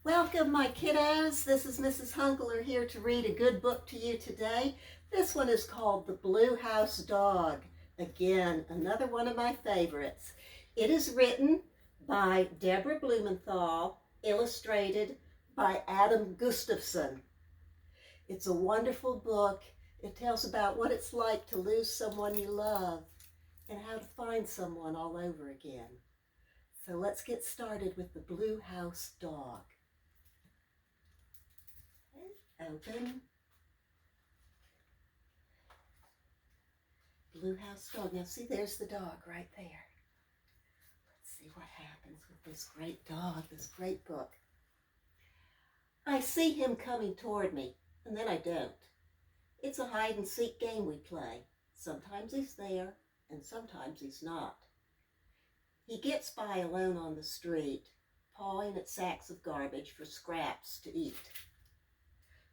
Welcome, my kiddos. This is Mrs. Hunkeler here to read a good book to you today. This one is called The Blue House Dog. Again, another one of my favorites. It is written by Deborah Blumenthal, illustrated by Adam Gustafson. It's a wonderful book. It tells about what it's like to lose someone you love and how to find someone all over again. So let's get started with The Blue House Dog. Open. Blue House Dog. Now see, there's the dog right there. Let's see what happens with this great dog, this great book. I see him coming toward me, and then I don't. It's a hide-and-seek game we play. Sometimes he's there, and sometimes he's not. He gets by alone on the street, pawing at sacks of garbage for scraps to eat.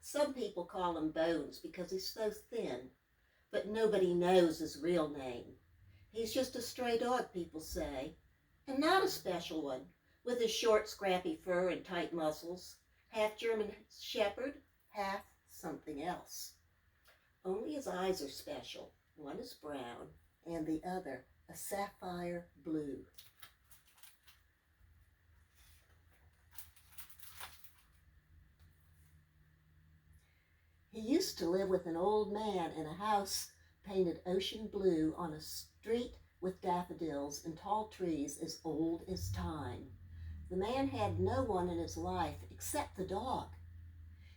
Some people call him Bones because he's so thin, but nobody knows his real name. He's just a stray dog, people say, and not a special one, with his short, scrappy fur and tight muscles, half German Shepherd, half something else. Only his eyes are special. One is brown, and the other a sapphire blue. He used to live with an old man in a house painted ocean blue on a street with daffodils and tall trees as old as time. The man had no one in his life except the dog.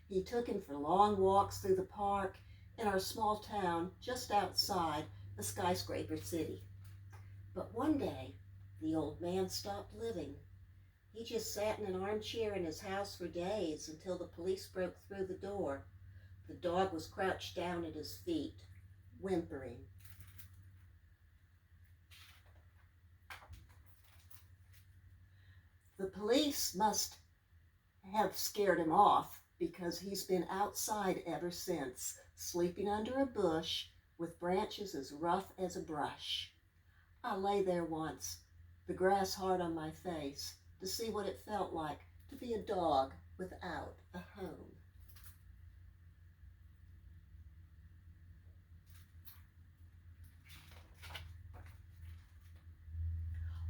He took him for long walks through the park in our small town just outside a skyscraper city. But one day, the old man stopped living. He just sat in an armchair in his house for days until the police broke through the door. The dog was crouched down at his feet, whimpering. The police must have scared him off because he's been outside ever since, sleeping under a bush with branches as rough as a brush. I lay there once, the grass hard on my face, to see what it felt like to be a dog without a home.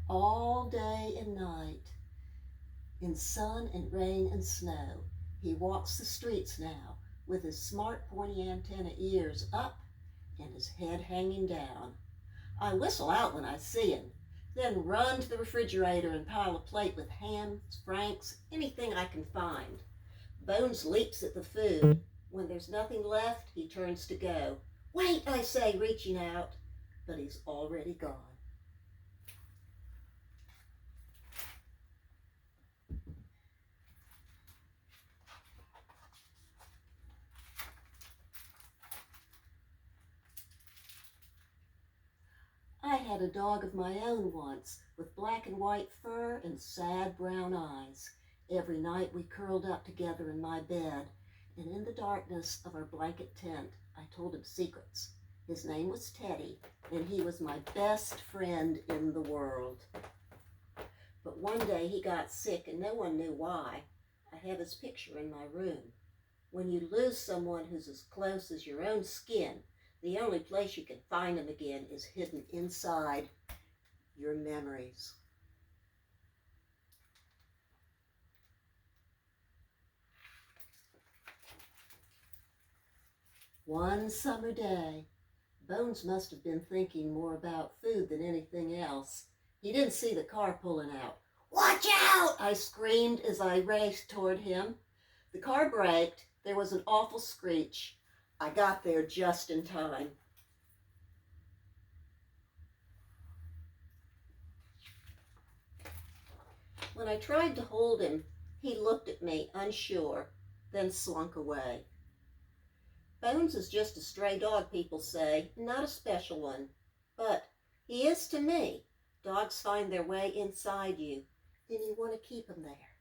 All day and night, in sun and rain and snow, he walks the streets now with his smart pointy antenna ears up and his head hanging down. I whistle out when I see him, then run to the refrigerator and pile a plate with hams, franks, anything I can find. Bones leaps at the food. When there's nothing left, he turns to go. Wait, I say, reaching out, but he's already gone. I had a dog of my own once, with black and white fur and sad brown eyes. Every night we curled up together in my bed, and in the darkness of our blanket tent, I told him secrets. His name was Teddy, and he was my best friend in the world. But one day he got sick, and no one knew why. I have his picture in my room. When you lose someone who's as close as your own skin, the only place you can find them again is hidden inside your memories. One summer day, Bones must have been thinking more about food than anything else. He didn't see the car pulling out. "Watch out!" I screamed as I raced toward him. The car braked. There was an awful screech. I got there just in time. When I tried to hold him, he looked at me, unsure, then slunk away. Bones is just a stray dog, people say, not a special one. But he is to me. Dogs find their way inside you, and you want to keep them there.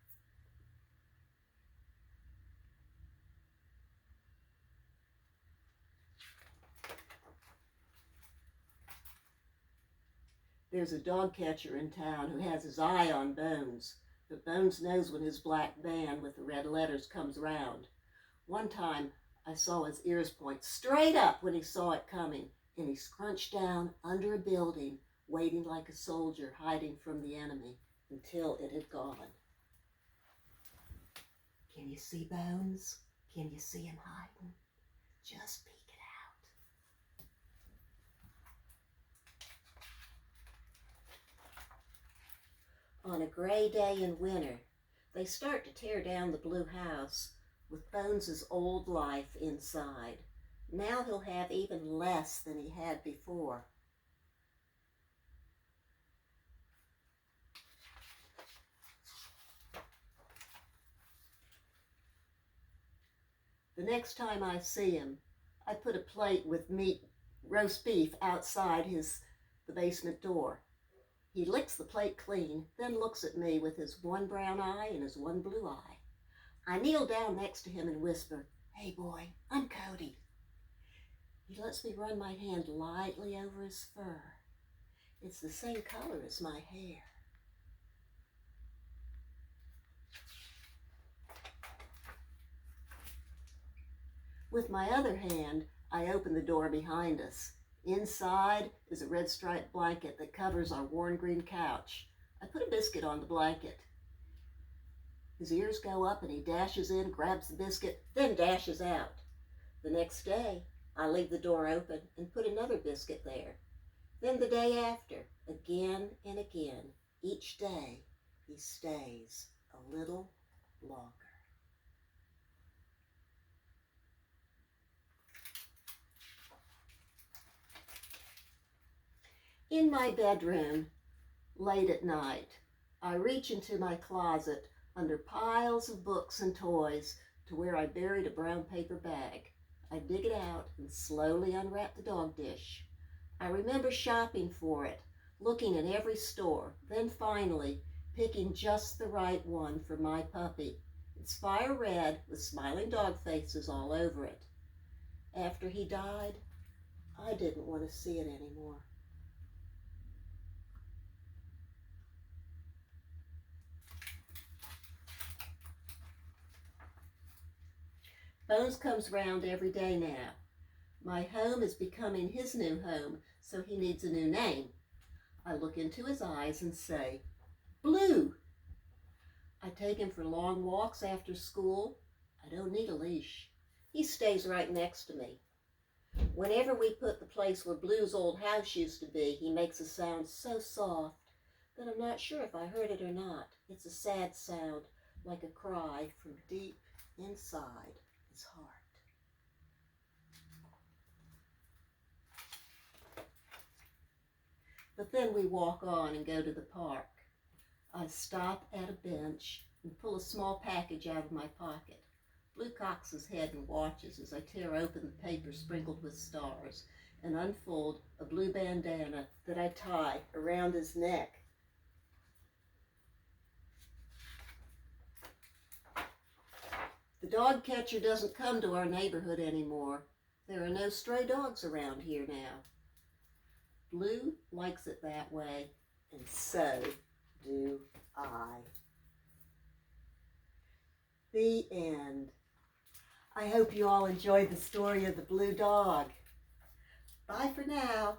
There's a dog catcher in town who has his eye on Bones. but Bones knows when his black band with the red letters comes round. One time I saw his ears point straight up when he saw it coming, and he scrunched down under a building, waiting like a soldier hiding from the enemy until it had gone. Can you see Bones? Can you see him hiding? Just peek it out. On a gray day in winter, they start to tear down the blue house with Bones's old life inside. Now he'll have even less than he had before. The next time I see him, I put a plate with roast beef outside the basement door. He licks the plate clean, then looks at me with his one brown eye and his one blue eye. I kneel down next to him and whisper, "Hey boy, I'm Cody." He lets me run my hand lightly over his fur. It's the same color as my hair. With my other hand, I open the door behind us. Inside is a red striped blanket that covers our worn green couch. I put a biscuit on the blanket. His ears go up and he dashes in, grabs the biscuit, then dashes out. The next day, I leave the door open and put another biscuit there. Then the day after, again and again, each day, he stays a little longer. In my bedroom, late at night, I reach into my closet under piles of books and toys to where I buried a brown paper bag. I dig it out and slowly unwrap the dog dish. I remember shopping for it, looking in every store, then finally picking just the right one for my puppy. It's fire red with smiling dog faces all over it. After he died, I didn't want to see it anymore. Bones comes round every day now. My home is becoming his new home, so he needs a new name. I look into his eyes and say, "Blue." I take him for long walks after school. I don't need a leash. He stays right next to me. Whenever we put the place where Blue's old house used to be, he makes a sound so soft that I'm not sure if I heard it or not. It's a sad sound, like a cry from deep inside his heart. But then we walk on and go to the park. I stop at a bench and pull a small package out of my pocket. Blue cocks his head and watches as I tear open the paper sprinkled with stars and unfold a blue bandana that I tie around his neck. The dog catcher doesn't come to our neighborhood anymore. There are no stray dogs around here now. Blue likes it that way, and so do I. The end. I hope you all enjoyed the story of the blue dog. Bye for now.